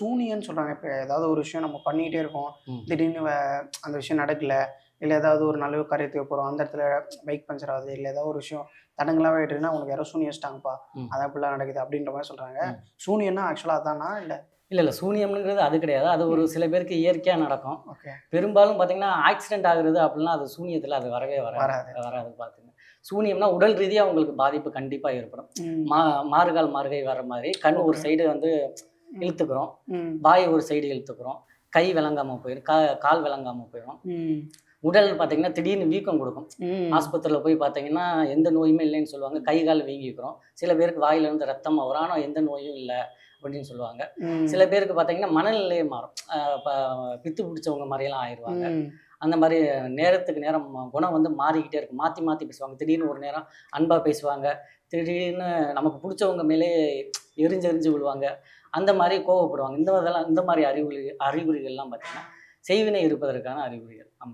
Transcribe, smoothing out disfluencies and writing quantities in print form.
சூனியன்னு சொல்றாங்க. இப்ப ஏதாவது ஒரு விஷயம் நம்ம பண்ணிக்கிட்டே இருக்கோம். ம். திடீர்னு அந்த விஷயம் நடக்கல. இல்ல ஏதாவது ஒரு நல்ல காரியத்துக்கு போறோம். அந்த இடத்துல பைக் பஞ்சர் ஆகுது. இல்ல ஏதாவது ஒரு விஷயம் தடங்கலாவே ஆயிட்டுருக்குன்னா, "உனக்கு யாரோ சூனியம் வச்சுட்டாங்கப்பா. ம். அதான் இப்படிலாம் நடக்குது." அப்படின்ற மாரி சொல்றாங்க. ம். சூனியம்னா ஆக்சுவலா அதானா? இல்ல இல்ல. சூனியம்ங்கிறது அது கிடையாது. அது ஒரு ம். சில பேருக்கு இயற்கையா நடக்கும். ஓகே. பெரும்பாலும் பார்த்தீங்கன்னா, ஆக்சிடென்ட் ஆகுறது அப்படிலாம் அது சூனியத்தில அது வரவே வராது. வராது. வராது பார்த்துங்க. சூனியம்னா உடல் ரீதியா உங்களுக்கு பாதிப்பு கண்டிப்பா ஏற்படும். ம். மா மாறுகால் மாறுகை வர்ற மாரி கண் ஒரு ஓகே. சைடு வந்து ம். இழுத்துக்கிறோம். ம். வாய் ஒரு சைடு இழுத்துக்கிறோம். கை விளங்காம போயிரும். கால் விளங்காம போயிரும். ம். உடல் பார்த்தீங்கன்னா, திடீர்னு வீக்கம் குடுக்கும். ம். ஆஸ்பத்திரியில போய் பார்த்தீங்கன்னா, எந்த நோயுமே இல்லைன்னு சொல்லுவாங்க. கை, கால் வீங்கிக்கும். சில பேருக்கு வாயிலேருந்து ரத்தமா வரும். ஆனா எந்த நோயும் இல்ல அப்படின்னு சொல்லுவாங்க. சில ம். பேருக்கு பார்த்தீங்கன்னா, மனநிலையே மாறும். ப பித்து பிடிச்சவங்க மாரியெல்லாம் ஆயிருவாங்க. ம். அந்த மாரி நேரத்துக்கு நேரம் குணம் வந்து மாறிக்கிட்டே இருக்கும். மாத்தி மாத்தி பேசுவாங்க. திடீர்னு ஒரு நேரம் அன்பா பேசுவாங்க. திடீர்னு நமக்கு புடிச்சவங்க மேலேயே எரிஞ்சு எரிஞ்சு விழுவாங்க. அந்த மாரி கோவப்படுவாங்க. இந்த மாரி அறிகுறிகள்லாம் பார்த்தீங்கன்னா, செய்வினை இருப்பதற்கான அறிகுறிகள்.